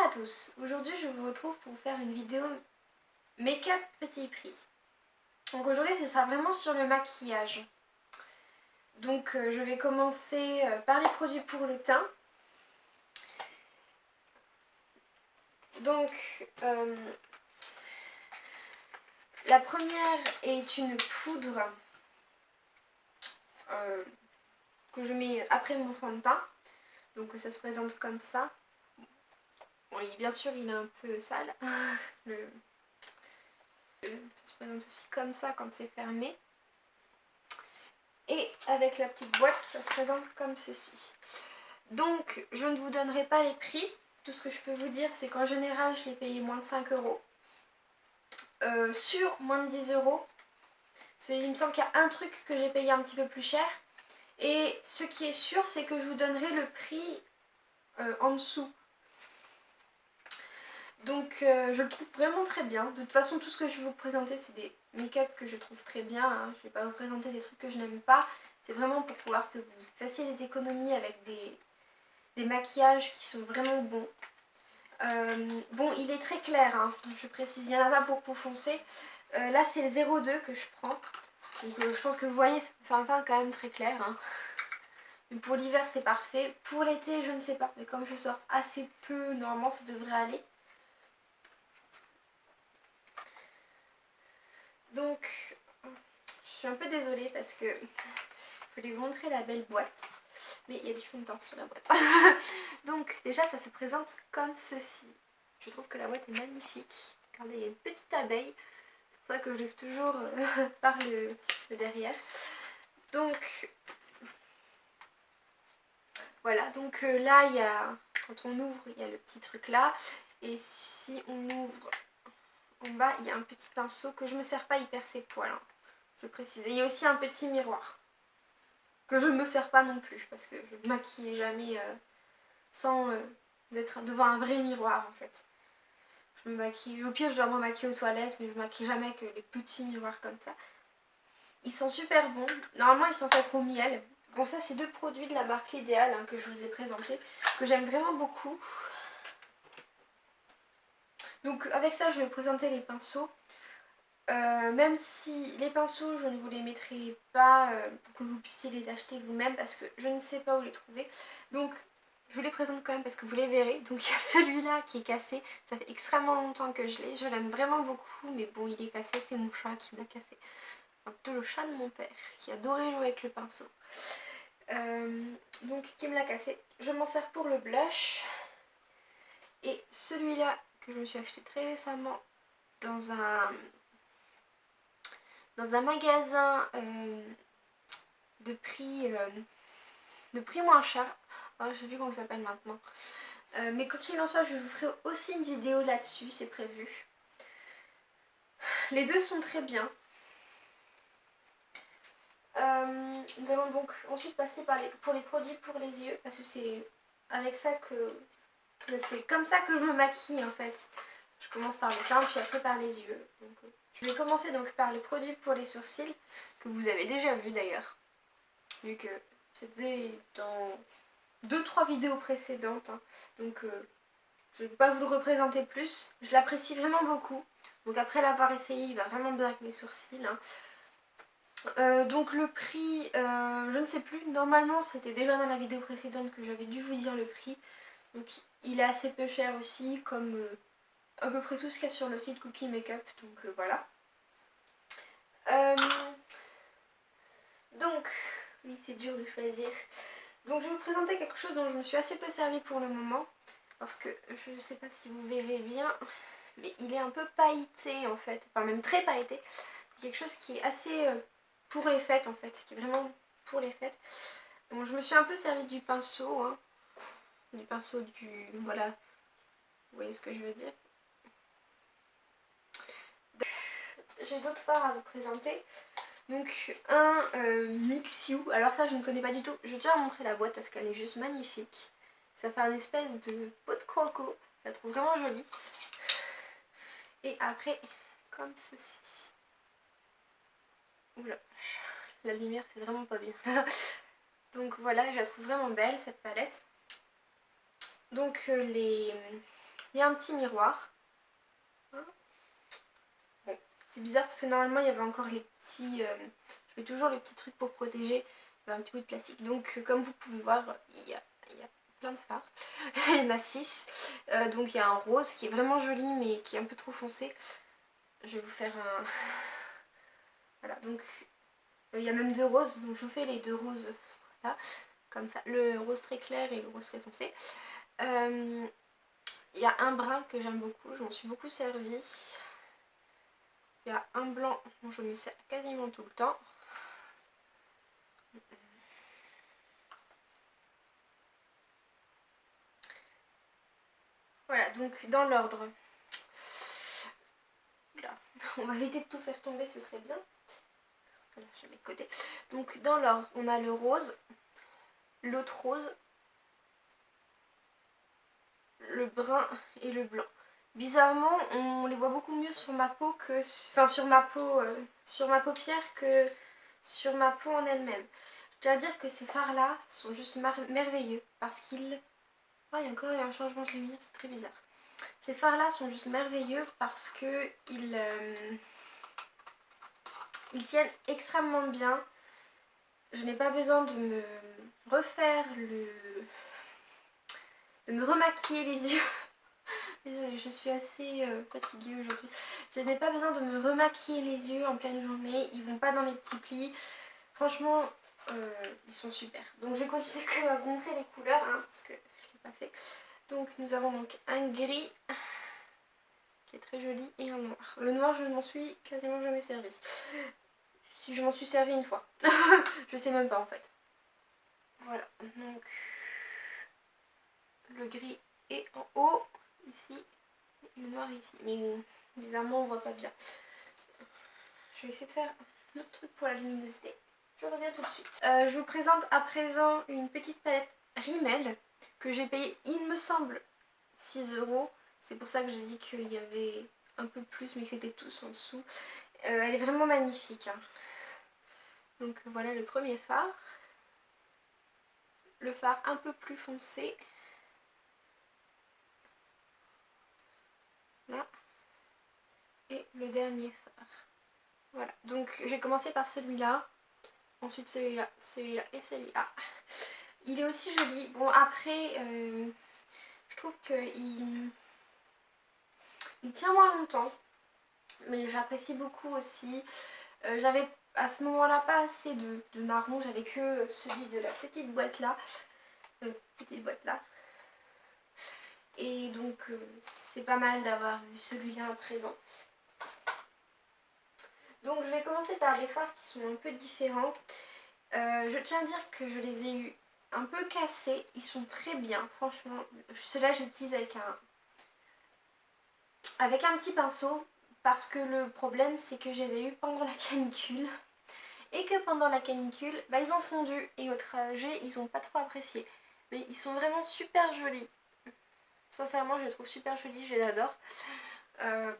à tous, aujourd'hui je vous retrouve pour faire une vidéo make-up petit prix. Donc aujourd'hui ce sera vraiment sur le maquillage. Donc je vais commencer par les produits pour le teint. Donc la première est une poudre que je mets après mon fond de teint. Donc ça se présente comme ça. Bon, bien sûr il est un peu sale. Ça se présente aussi comme ça quand c'est fermé. Et avec la petite boîte, ça se présente comme ceci. Donc, je ne vous donnerai pas les prix. Tout ce que je peux vous dire, c'est qu'en général, je l'ai payé moins de 5 euros. Sur moins de 10 euros. Il me semble qu'il y a un truc que j'ai payé un petit peu plus cher. Et ce qui est sûr, c'est que je vous donnerai le prix en dessous. Donc je le trouve vraiment très bien. De toute façon, tout ce que je vais vous présenter, c'est des make-up que je trouve très bien. Hein. Je ne vais pas vous présenter des trucs que je n'aime pas. C'est vraiment pour pouvoir que vous fassiez des économies avec des maquillages qui sont vraiment bons. Bon, il est très clair, hein, je précise, il n'y en a pas pour peau foncée. Là, c'est le 02 que je prends. Donc je pense que vous voyez, ça fait un teint quand même très clair. Hein. Mais pour l'hiver, c'est parfait. Pour l'été, je ne sais pas. Mais comme je sors assez peu, normalement, ça devrait aller. Donc, je suis un peu désolée parce que je voulais vous montrer la belle boîte. Mais il y a du fond de teint sur la boîte. Donc, déjà, ça se présente comme ceci. Je trouve que la boîte est magnifique. Regardez, il y a une petite abeille. C'est pour ça que je lève toujours par le derrière. Donc, voilà. Donc là, il y a, quand on ouvre, il y a le petit truc là. Et si on ouvre en bas, il y a un petit pinceau que je ne me sers pas, il perd ses poils. Hein, je précise. Et il y a aussi un petit miroir que je ne me sers pas non plus parce que je ne maquille jamais sans être devant un vrai miroir en fait. Je me maquille, au pire je dois me maquiller aux toilettes, mais je ne maquille jamais avec les petits miroirs comme ça. Ils sont super bons. Normalement ils sont censés être au miel. Bon, ça c'est deux produits de la marque L'Idéal hein, que je vous ai présenté, que j'aime vraiment beaucoup. Donc avec ça je vais vous présenter les pinceaux. Même si les pinceaux je ne vous les mettrai pas pour que vous puissiez les acheter vous-même parce que je ne sais pas où les trouver. Donc je vous les présente quand même parce que vous les verrez. Donc il y a celui-là qui est cassé, ça fait extrêmement longtemps que je l'ai. Je l'aime vraiment beaucoup mais bon il est cassé, c'est mon chat qui me l'a cassé. Enfin plutôt le chat de mon père qui adorait jouer avec le pinceau. Donc qui me l'a cassé. Je m'en sers pour le blush. Et celui-là que je me suis acheté très récemment dans un magasin de prix moins cher. Oh, je sais plus comment ça s'appelle maintenant. Mais quoi qu'il en soit, je vous ferai aussi une vidéo là-dessus, c'est prévu. Les deux sont très bien. Nous allons donc ensuite passer pour les produits pour les yeux, parce que c'est avec ça que... C'est comme ça que je me maquille en fait. Je commence par le teint, puis après par les yeux. Donc, je vais commencer donc par les produits pour les sourcils, que vous avez déjà vu d'ailleurs. Vu que c'était dans 2-3 vidéos précédentes. Hein. Donc je ne vais pas vous le représenter plus. Je l'apprécie vraiment beaucoup. Donc après l'avoir essayé, il va vraiment bien avec mes sourcils. Hein. Donc le prix, je ne sais plus. Normalement c'était déjà dans la vidéo précédente que j'avais dû vous dire le prix. Donc il est assez peu cher aussi, comme à peu près tout ce qu'il y a sur le site Cookie Makeup. Donc voilà. Donc, oui c'est dur de choisir. Donc je vais vous présenter quelque chose dont je me suis assez peu servie pour le moment. Parce que je ne sais pas si vous verrez bien, mais il est un peu pailleté en fait. Enfin même très pailleté. C'est quelque chose qui est assez pour les fêtes en fait. Qui est vraiment pour les fêtes. Donc je me suis un peu servie du pinceau. Hein. Du pinceau du... Voilà. Vous voyez ce que je veux dire. J'ai d'autres fards à vous présenter. Donc un Mix You, alors ça je ne connais pas du tout, je tiens à montrer la boîte parce qu'elle est juste magnifique. Ça fait un espèce de pot de croco, je la trouve vraiment jolie. Et après, comme ceci. Oula, la lumière fait vraiment pas bien. Donc voilà, je la trouve vraiment belle cette palette. Donc Il y a un petit miroir. Bon, c'est bizarre parce que normalement il y avait encore les petits... je mets toujours le petit truc pour protéger. Il y avait un petit bout de plastique. Donc comme vous pouvez voir, il y a plein de fards. Il y en a 6. Donc il y a un rose qui est vraiment joli mais qui est un peu trop foncé. Je vais vous faire un... Voilà, donc il y a même 2 roses. Donc je vous fais les 2 roses. Voilà, comme ça. Le rose très clair et le rose très foncé. Il y a un brun que j'aime beaucoup. Je m'en suis beaucoup servi. Il y a un blanc dont je me sers quasiment tout le temps. Voilà, donc dans l'ordre. On va éviter de tout faire tomber, ce serait bien. Voilà, je mets de côté. Donc dans l'ordre, on a le rose, l'autre rose, le brun et le blanc. Bizarrement, on les voit beaucoup mieux sur ma peau que... Enfin, sur ma paupière que sur ma peau en elle-même. Je dois dire que ces fards-là sont juste merveilleux parce qu'ils... Oh, il y a encore un changement de lumière, c'est très bizarre. Ces fards-là sont juste merveilleux parce que ils tiennent extrêmement bien. Je n'ai pas besoin de me refaire de me remaquiller les yeux. Désolée, je suis assez fatiguée aujourd'hui. Je n'ai pas besoin de me remaquiller les yeux en pleine journée. Ils vont pas dans les petits plis. Franchement, ils sont super. Donc je vais continuer à vous montrer les couleurs, hein, parce que je ne l'ai pas fait. Donc nous avons donc un gris qui est très joli et un noir. Le noir, je ne m'en suis quasiment jamais servi. Si je m'en suis servi une fois. Je sais même pas en fait. Voilà, donc le gris est en haut, ici, et le noir est ici. Mais bizarrement, on voit pas bien. Je vais essayer de faire un autre truc pour la luminosité. Je reviens tout de suite. Je vous présente à présent une petite palette Rimmel que j'ai payée, il me semble, 6 €. C'est pour ça que j'ai dit qu'il y avait un peu plus, mais que c'était tous en dessous. Elle est vraiment magnifique, hein. Donc voilà le premier fard. Le fard un peu plus foncé. Là. Et le dernier fard. Voilà, donc j'ai commencé par celui-là. Ensuite celui-là, celui-là et celui-là. Il est aussi joli. Bon après, je trouve qu'il tient moins longtemps. Mais j'apprécie beaucoup aussi. J'avais à ce moment-là pas assez de marron. J'avais que celui de la petite boîte là. Et donc c'est pas mal d'avoir vu celui-là à présent. Donc je vais commencer par des fards qui sont un peu différents. Je tiens à dire que je les ai eu un peu cassés. Ils sont très bien, franchement. Ceux-là j'utilise avec un petit pinceau. Parce que le problème c'est que je les ai eu pendant la canicule. Et que pendant la canicule, bah, ils ont fondu. Et au trajet, ils n'ont pas trop apprécié. Mais ils sont vraiment super jolis. Sincèrement, je les trouve super jolis, je les adore.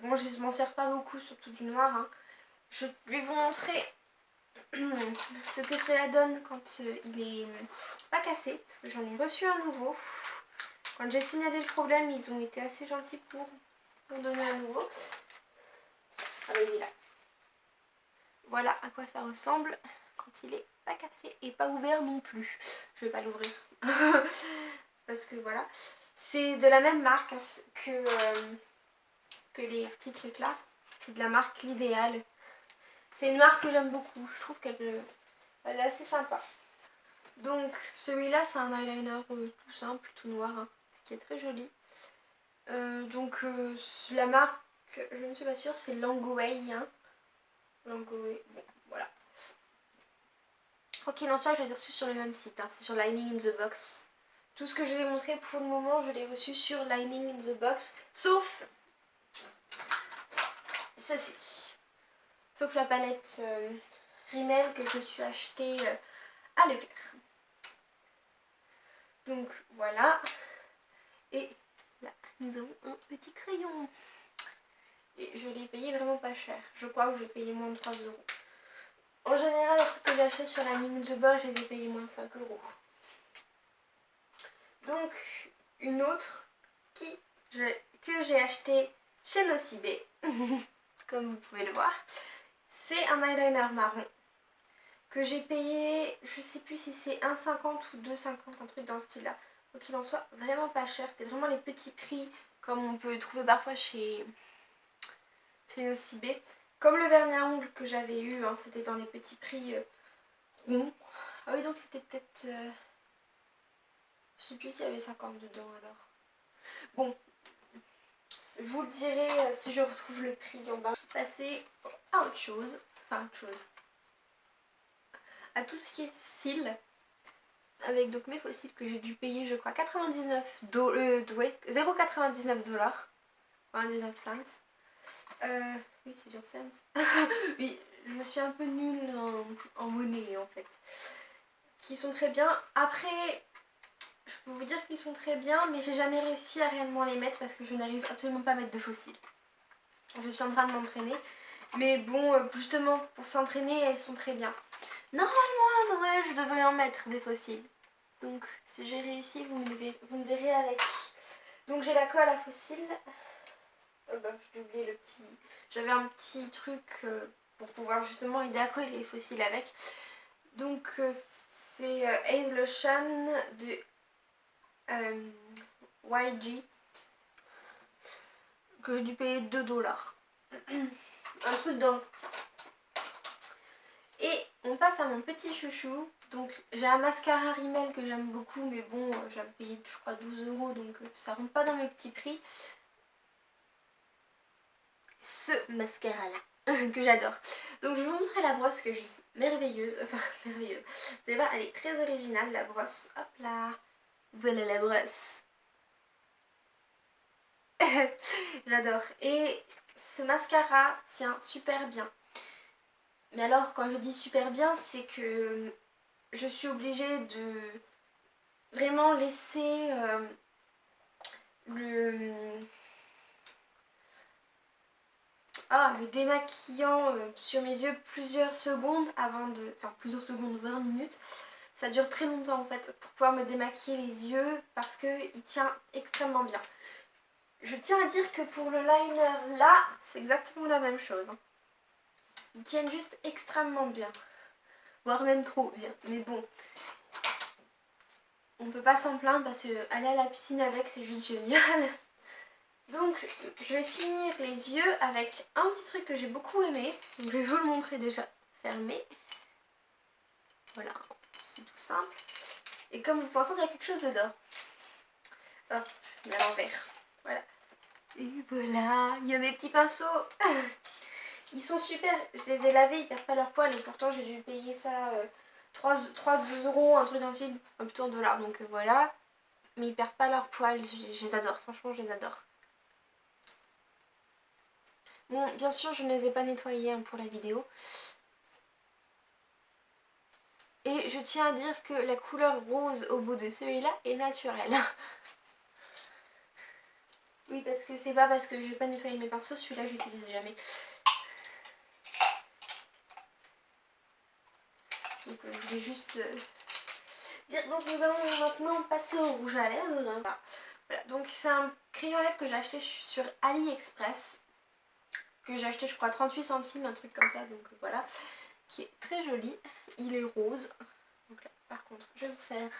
Bon, je m'en sers pas beaucoup, surtout du noir, hein. Je vais vous montrer ce que cela donne quand il est pas cassé. Parce que j'en ai reçu un nouveau. Quand j'ai signalé le problème, ils ont été assez gentils pour m'en donner un nouveau. Ah bah il est là. Voilà à quoi ça ressemble quand il est pas cassé et pas ouvert non plus. Je vais pas l'ouvrir. Parce que voilà. C'est de la même marque que les petits trucs là. C'est de la marque L'Idéal. C'est une marque que j'aime beaucoup. Je trouve qu'elle est assez sympa. Donc celui-là c'est un eyeliner tout simple, tout noir, hein, qui est très joli. La marque, je ne suis pas sûre, c'est Langoway. Hein. Langoway, bon voilà. Quoi qu'il en soit, je les ai reçus sur le même site, hein. C'est sur Lining in the Box. Tout ce que je vous ai montré pour le moment, je l'ai reçu sur Lining in the Box, sauf ceci. Sauf la palette Rimmel que je suis achetée à Leclerc. Donc voilà. Et là, nous avons un petit crayon. Et je l'ai payé vraiment pas cher. Je crois que j'ai payé moins de 3 €. En général, les trucs que j'achète sur Lining in the Box, je les ai payés moins de 5 €. Donc, une autre que que j'ai acheté chez Nocibé, comme vous pouvez le voir. C'est un eyeliner marron que j'ai payé, je sais plus si c'est 1,50 ou 2,50, un truc dans ce style là. Donc il en soit vraiment pas cher, c'était vraiment les petits prix comme on peut trouver parfois chez Nocibé. Comme le vernis à ongles que j'avais eu, hein, c'était dans les petits prix ronds. Ah oui, donc c'était peut-être... je sais plus s'il y avait 50 dedans alors. Bon, je vous le dirai si je retrouve le prix. On va passer à autre chose. Enfin, autre chose. À tout ce qui est cils. Avec donc mes faux cils que j'ai dû payer, je crois, 99 0,99 $. 99 cents. Oui, c'est bien cents. Oui, je me suis un peu nulle en monnaie en fait. Qui sont très bien. Après, je peux vous dire qu'ils sont très bien, mais j'ai jamais réussi à réellement les mettre parce que je n'arrive absolument pas à mettre de faux cils. Je suis en train de m'entraîner. Mais bon, justement, pour s'entraîner, elles sont très bien. Normalement, à Noël, je devrais en mettre des faux cils. Donc, si j'ai réussi, vous me verrez avec. Donc, j'ai la colle à faux cils. J'ai oublié le petit... J'avais un petit truc pour pouvoir justement aider à coller les faux cils avec. Donc, c'est Ace Lotion de YG. Que j'ai dû payer 2 $. Un truc dans le style. Et on passe à mon petit chouchou. Donc j'ai un mascara Rimmel que j'aime beaucoup, mais bon, j'avais payé je crois 12 €, donc ça rentre pas dans mes petits prix. Ce mascara là, que j'adore. Donc je vais vous montrer la brosse que je suis merveilleuse. Enfin, merveilleuse. Vous allez voir, elle est très originale la brosse. Hop là. Voilà la brosse. J'adore. Et ce mascara tient super bien. Mais alors, quand je dis super bien, c'est que je suis obligée de vraiment laisser le démaquillant sur mes yeux plusieurs secondes avant de... Enfin, plusieurs secondes, 20 minutes. Ça dure très longtemps en fait pour pouvoir me démaquiller les yeux parce qu'il tient extrêmement bien. Je tiens à dire que pour le liner là, c'est exactement la même chose. Ils tiennent juste extrêmement bien. Voire même trop bien. Mais bon, on peut pas s'en plaindre parce que aller à la piscine avec, c'est juste génial. Donc, je vais finir les yeux avec un petit truc que j'ai beaucoup aimé. Donc, je vais vous le montrer déjà fermé. Voilà, c'est tout simple. Et comme vous pouvez entendre, il y a quelque chose dedans. Hop, je mets à l'envers. Voilà. Et voilà, il y a mes petits pinceaux. Ils sont super, je les ai lavés, ils perdent pas leur poil et pourtant j'ai dû payer ça 3 €, un truc dans le style, enfin plutôt en dollars, donc voilà. Mais ils perdent pas leur poil, je les adore, franchement je les adore. Bon, bien sûr je ne les ai pas nettoyés hein, pour la vidéo. Et je tiens à dire que la couleur rose au bout de celui-là est naturelle. Oui, parce que c'est pas parce que je n'ai pas nettoyé mes pinceaux, celui-là je l'utilise jamais. Donc je voulais juste dire, donc nous allons maintenant passer au rouge à lèvres. Voilà, donc c'est un crayon à lèvres que j'ai acheté sur AliExpress. Que j'ai acheté je crois 38 centimes, un truc comme ça, donc voilà. Qui est très joli, il est rose. Donc là par contre je vais vous faire...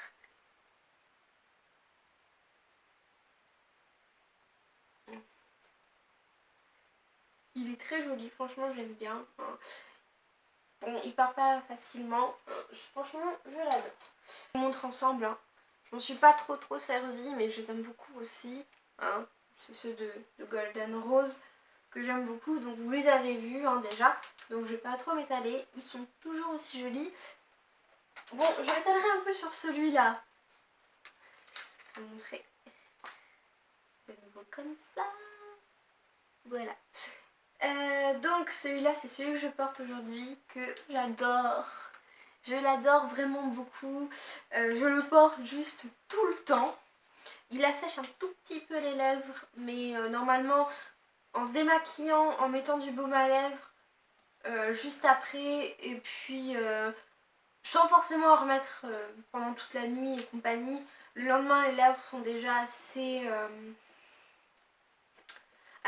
Il est très joli, franchement j'aime bien. Bon, il part pas facilement, franchement je l'adore. On montre ensemble, hein. Je m'en suis pas trop servie, mais je les aime beaucoup aussi. Hein. C'est ceux de Golden Rose que j'aime beaucoup, donc vous les avez vus hein, déjà. Donc je vais pas trop m'étaler, ils sont toujours aussi jolis. Bon, je m'étalerai un peu sur celui-là. Je vais vous montrer de nouveau comme ça. Voilà. Donc celui-là c'est celui que je porte aujourd'hui, que j'adore. Je l'adore vraiment beaucoup. Je le porte juste tout le temps. Il assèche un tout petit peu les lèvres, mais normalement en se démaquillant, en mettant du baume à lèvres juste après, et puis sans forcément en remettre pendant toute la nuit et compagnie. Le lendemain les lèvres sont déjà assez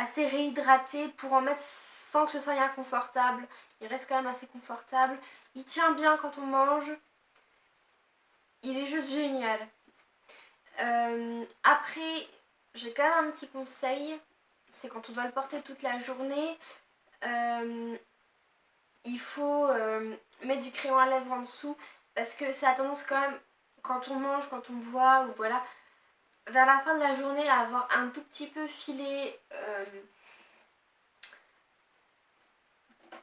assez réhydraté pour en mettre sans que ce soit inconfortable. Il reste quand même assez confortable. Il tient bien quand on mange. Il est juste génial. Après, j'ai quand même un petit conseil. C'est quand on doit le porter toute la journée. Il faut mettre du crayon à lèvres en dessous. Parce que ça a tendance quand même, quand on mange, quand on boit, ou voilà, vers la fin de la journée, à avoir un tout petit peu filé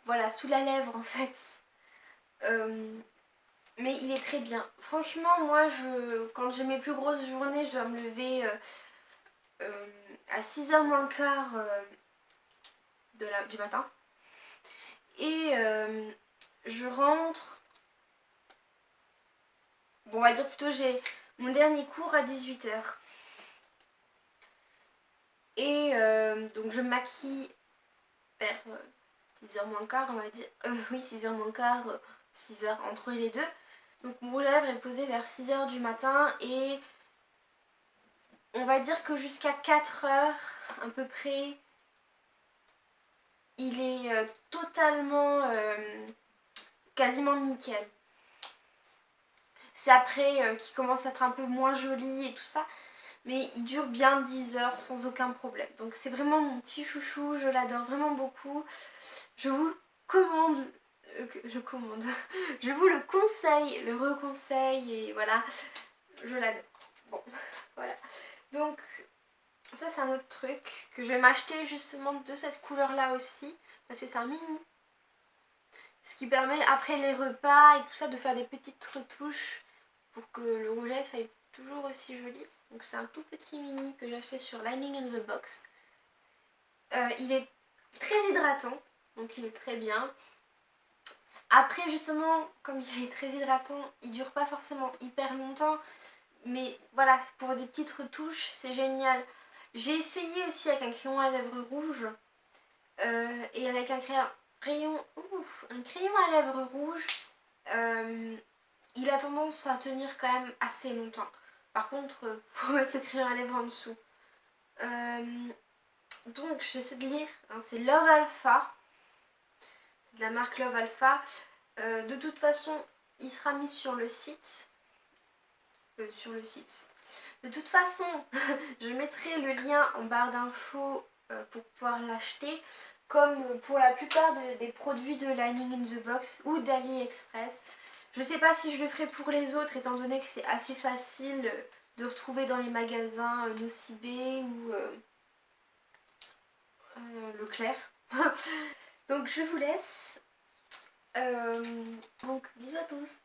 voilà, sous la lèvre en fait. Mais il est très bien. Franchement, moi, quand j'ai mes plus grosses journées, je dois me lever à 6h moins quart du matin. Et je rentre... Bon, on va dire plutôt, j'ai mon dernier cours à 18h. Et donc, je me maquille vers 6h moins quart, on va dire. Oui, 6h moins quart, 6h entre les deux. Donc, mon rouge à lèvres est posé vers 6h du matin et... On va dire que jusqu'à 4h à peu près, il est totalement, quasiment nickel. C'est après qu'il commence à être un peu moins joli et tout ça, mais il dure bien 10 heures sans aucun problème. Donc c'est vraiment mon petit chouchou, je l'adore vraiment beaucoup. Je vous le commande, je vous le conseille, le reconseille et voilà, je l'adore. Bon, voilà. Donc... ça c'est un autre truc que je vais m'acheter justement de cette couleur là aussi parce que c'est un mini. Ce qui permet après les repas et tout ça de faire des petites retouches pour que le rouge à lèvres soit toujours aussi joli. Donc c'est un tout petit mini que j'ai acheté sur Lining in the Box. Il est très hydratant, donc il est très bien. Après justement, comme il est très hydratant, il dure pas forcément hyper longtemps. Mais voilà, pour des petites retouches, c'est génial. J'ai essayé aussi avec un crayon à lèvres rouge et avec un crayon à lèvres rouge, il a tendance à tenir quand même assez longtemps. Par contre, faut mettre le crayon à lèvres en dessous. Donc, j'essaie de lire. Hein, c'est Love Alpha. C'est de la marque Love Alpha. De toute façon, il sera mis sur le site. De toute façon, je mettrai le lien en barre d'infos pour pouvoir l'acheter, comme pour la plupart des produits de Lining in the Box ou d'AliExpress. Je ne sais pas si je le ferai pour les autres, étant donné que c'est assez facile de retrouver dans les magasins Nocibé ou Leclerc. Donc je vous laisse. Donc bisous à tous.